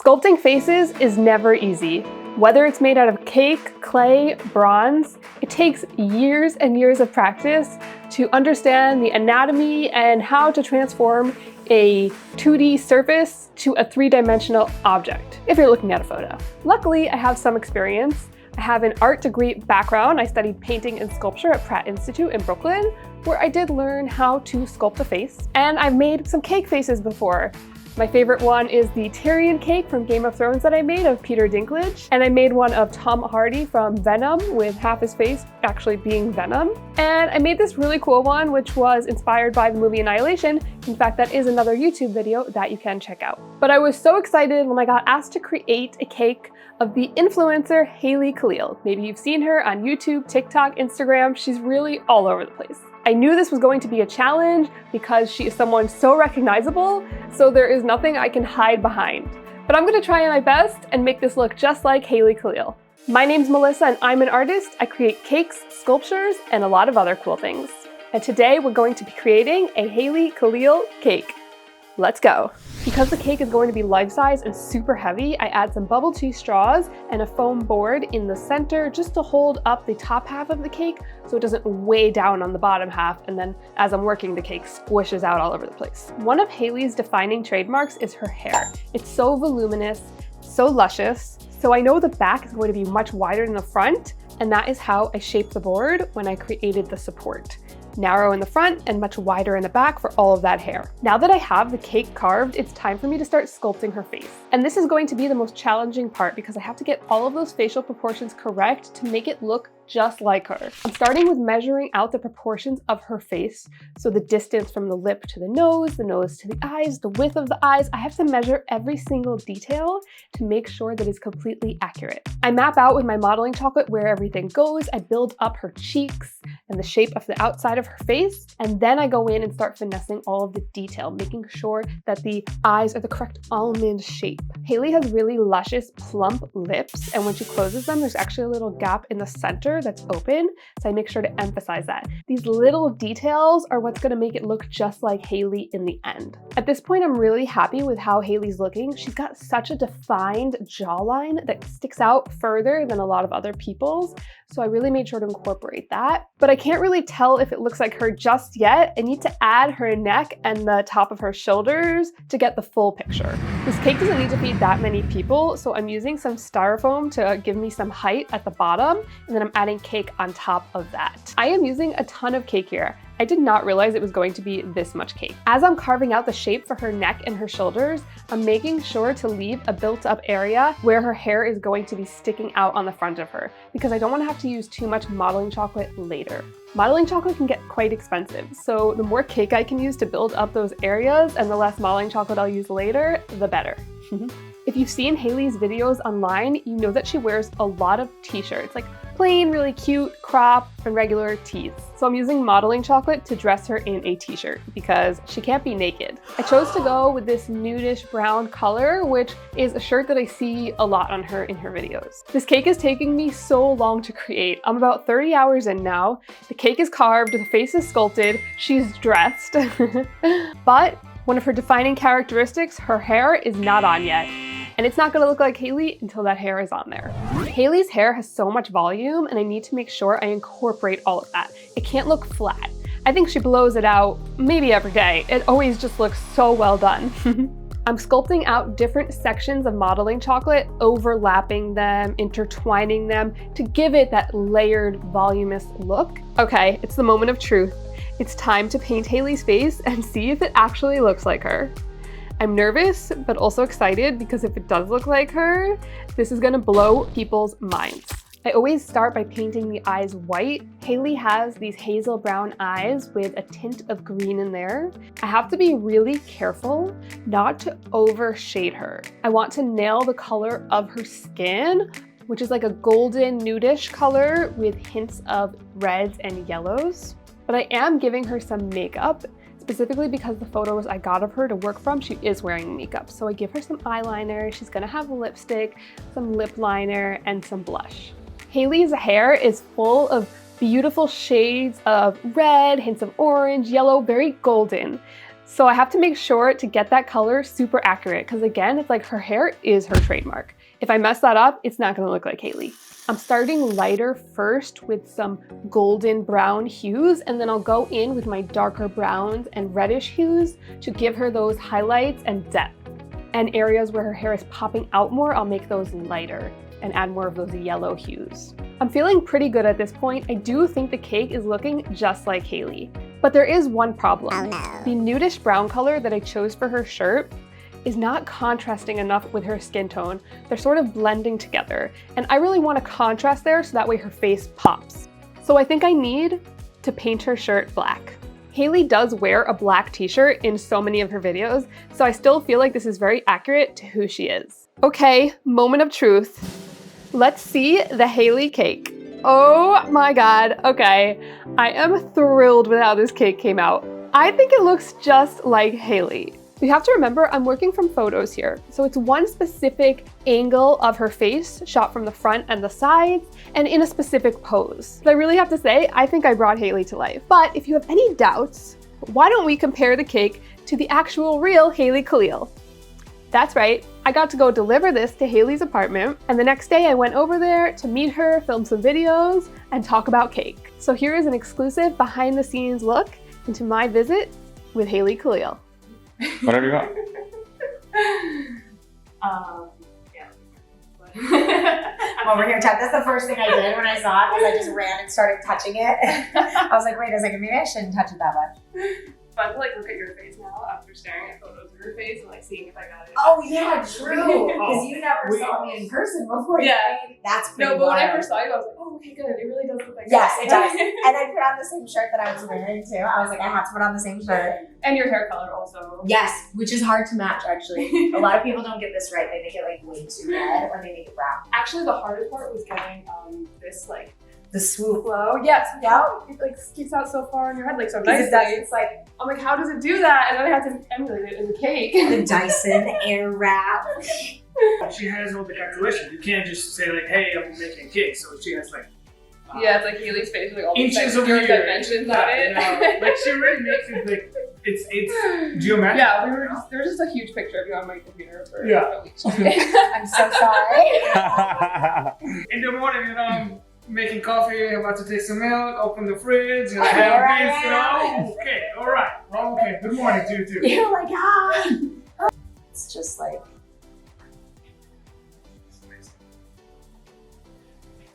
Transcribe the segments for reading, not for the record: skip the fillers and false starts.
Sculpting faces is never easy. Whether it's made out of cake, clay, bronze, it takes years and years of practice to understand the anatomy and how to transform a 2D surface to a 3-dimensional object, if you're looking at a photo. Luckily, I have some experience. I have an art degree background. I studied painting and sculpture at Pratt Institute in Brooklyn, where I did learn how to sculpt a face. And I've made some cake faces before. My favorite one is the Tyrion cake from Game of Thrones that I made of Peter Dinklage. And I made one of Tom Hardy from Venom with half his face actually being Venom. And I made this really cool one, which was inspired by the movie Annihilation. In fact, that is another YouTube video that you can check out. But I was so excited when I got asked to create a cake of the influencer Haleyy Kalil. Maybe you've seen her on YouTube, TikTok, Instagram. She's really all over the place. I knew this was going to be a challenge because she is someone so recognizable, so there is nothing I can hide behind. But I'm gonna try my best and make this look just like Haleyy Kalil. My name's Melissa and I'm an artist. I create cakes, sculptures, and a lot of other cool things. And today we're going to be creating a Haleyy Kalil cake. Let's go. Because the cake is going to be life-size and super heavy, I add some bubble tea straws and a foam board in the center just to hold up the top half of the cake so it doesn't weigh down on the bottom half, and then as I'm working, the cake squishes out all over the place. One of Haley's defining trademarks is her hair. It's so voluminous, so luscious, so I know the back is going to be much wider than the front, and that is how I shaped the board when I created the support. Narrow in the front and much wider in the back for all of that hair. Now that I have the cake carved, it's time for me to start sculpting her face. And this is going to be the most challenging part because I have to get all of those facial proportions correct to make it look just like her. I'm starting with measuring out the proportions of her face. So the distance from the lip to the nose to the eyes, the width of the eyes. I have to measure every single detail to make sure that it's completely accurate. I map out with my modeling chocolate where everything goes. I build up her cheeks and the shape of the outside of her face. And then I go in and start finessing all of the detail, making sure that the eyes are the correct almond shape. Haleyy has really luscious, plump lips. And when she closes them, there's actually a little gap in the center that's open, so I make sure to emphasize that. These little details are what's gonna make it look just like Haleyy in the end. At this point, I'm really happy with how Haley's looking. She's got such a defined jawline that sticks out further than a lot of other people's, so I really made sure to incorporate that. But I can't really tell if it looks like her just yet. I need to add her neck and the top of her shoulders to get the full picture. This cake doesn't need to feed that many people, so I'm using some styrofoam to give me some height at the bottom, and then I'm adding cake on top of that. I am using a ton of cake here. I did not realize it was going to be this much cake. As I'm carving out the shape for her neck and her shoulders, I'm making sure to leave a built-up area where her hair is going to be sticking out on the front of her, because I don't want to have to use too much modeling chocolate later. Modeling chocolate can get quite expensive, so the more cake I can use to build up those areas and the less modeling chocolate I'll use later, the better. If you've seen Haley's videos online, you know that she wears a lot of t-shirts, like plain, really cute, crop, and regular tees. So I'm using modeling chocolate to dress her in a t-shirt because she can't be naked. I chose to go with this nudish brown color, which is a shirt that I see a lot on her in her videos. This cake is taking me so long to create. I'm about 30 hours in now. The cake is carved, the face is sculpted, she's dressed. But one of her defining characteristics, her hair is not on yet. And it's not gonna look like Haleyy until that hair is on there. Haley's hair has so much volume and I need to make sure I incorporate all of that. It can't look flat. I think she blows it out maybe every day. It always just looks so well done. I'm sculpting out different sections of modeling chocolate, overlapping them, intertwining them to give it that layered, voluminous look. Okay, it's the moment of truth. It's time to paint Haley's face and see if it actually looks like her. I'm nervous, but also excited because if it does look like her, this is gonna blow people's minds. I always start by painting the eyes white. Haleyy has these hazel brown eyes with a tint of green in there. I have to be really careful not to overshade her. I want to nail the color of her skin, which is like a golden nudish color with hints of reds and yellows. But I am giving her some makeup, specifically because the photos I got of her to work from, she is wearing makeup. So I give her some eyeliner, she's gonna have lipstick, some lip liner, and some blush. Haley's hair is full of beautiful shades of red, hints of orange, yellow, very golden. So I have to make sure to get that color super accurate because again, it's like her hair is her trademark. If I mess that up, it's not gonna look like Haleyy. I'm starting lighter first with some golden brown hues, and then I'll go in with my darker browns and reddish hues to give her those highlights and depth. And areas where her hair is popping out more, I'll make those lighter and add more of those yellow hues. I'm feeling pretty good at this point. I do think the cake is looking just like Haleyy, but there is one problem. Oh no. The nudish brown color that I chose for her shirt is not contrasting enough with her skin tone. They're sort of blending together, and I really want a contrast there so that way her face pops. So I think I need to paint her shirt black. Haleyy does wear a black t-shirt in so many of her videos, so I still feel like this is very accurate to who she is. Okay, moment of truth. Let's see the Haleyy cake. Oh my God, okay. I am thrilled with how this cake came out. I think it looks just like Haleyy. You have to remember, I'm working from photos here. So it's one specific angle of her face shot from the front and the sides and in a specific pose. But I really have to say, I think I brought Haleyy to life. But if you have any doubts, why don't we compare the cake to the actual real Haley Kalil? That's right, I got to go deliver this to Haley's apartment, and the next day I went over there to meet her, film some videos, and talk about cake. So here is an exclusive behind the scenes look into my visit with Haley Kalil. Whatever you want. I'm over here. That's the first thing I did when I saw it, was I just ran and started touching it. I was like, wait a second, maybe I shouldn't touch it that much. Fun to like look at your face now after staring at photos of your face and like seeing if I got it. Oh yeah, true. Because you never saw me in person before. Yeah. That's pretty No, but when I wild. first saw you, I was like, oh, okay, good. It really does look like Yes, that. it does. And I put on the same shirt that I was wearing too. I was like, I have to put on the same shirt. And your hair color also. Yes, which is hard to match actually. A lot of people don't get this right. They make it like way too red or they make it brown. Actually, the hardest part was getting this like The swoop. flow. Yes. Yeah. It like sticks out so far in your head, like so Because nicely. it's like I'm like, how does it do that? And then I had to emulate it in the cake. the Dyson air wrap. She has all the calculations. You can't just say like, hey, I'm making a cake. So she has like Yeah, it's like Haley's face, like all these inches like, of your hair. dimensions on it. Like she really makes it like it's geometric. Yeah, there was just a huge picture of you on my computer for Yeah. a week. I'm so sorry. In the morning, you know, I'm making coffee, about to take some milk, open the fridge, and I Here have I this, you know. Okay, all right. Okay, good morning to you too. You're like, ah. It's just like.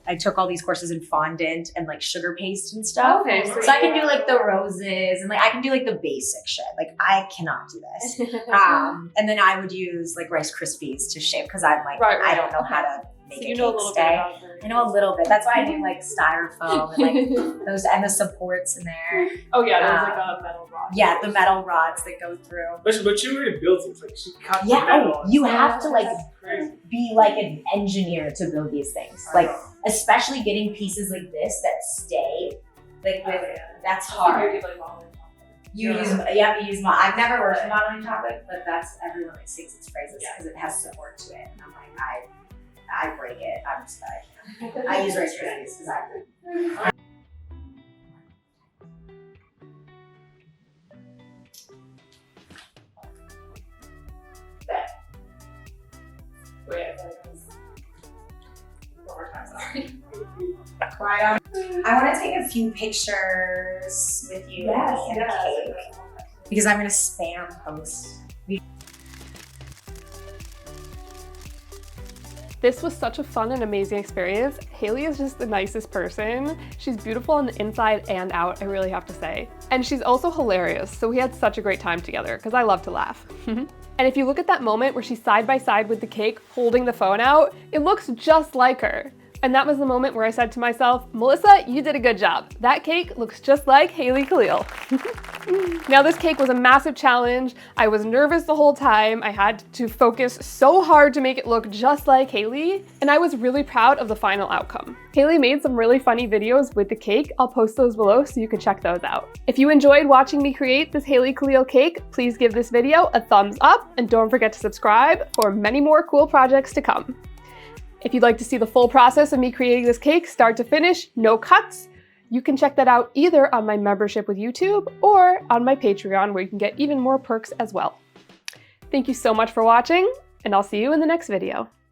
I took all these courses in fondant and like sugar paste and stuff. Okay, So I can do like the roses and like I can do like the basic shit. Like I cannot do this. And then I would use like Rice Krispies to shape because I'm like, Right. I don't know how to make So a you know a cake little bit stay. about her. I know a little bit. That's why I do like styrofoam and like those and the supports in there. Oh yeah, there's like a metal rod. Yeah, the metal rods that go through. But she really built it. Like she cut the Yeah, metal. you have to like Crazy. be like an engineer to build these things. I Like know. especially getting pieces like this that stay. Like with that's hard. You use I've never worked with modeling chocolate, but that's everyone like sings its praises because it has support to it. And I'm like, I break it. I'm just like I use Rice Krispies because I I want to take a few pictures with you and the cake because I'm going to spam post. This was such a fun and amazing experience. Haleyy is just the nicest person. She's beautiful on the inside and out, I really have to say. And she's also hilarious, so we had such a great time together because I love to laugh. And if you look at that moment where she's side by side with the cake holding the phone out, it looks just like her. And that was the moment where I said to myself, Melissa, you did a good job. That cake looks just like Haley Kalil. Now this cake was a massive challenge. I was nervous the whole time. I had to focus so hard to make it look just like Haleyy, and I was really proud of the final outcome. Haleyy made some really funny videos with the cake. I'll post those below so you can check those out. If you enjoyed watching me create this Haley Kalil cake, please give this video a thumbs up and don't forget to subscribe for many more cool projects to come. If you'd like to see the full process of me creating this cake, start to finish, no cuts, You can check that out either on my membership with YouTube or on my Patreon, where you can get even more perks as well. Thank you so much for watching, and I'll see you in the next video.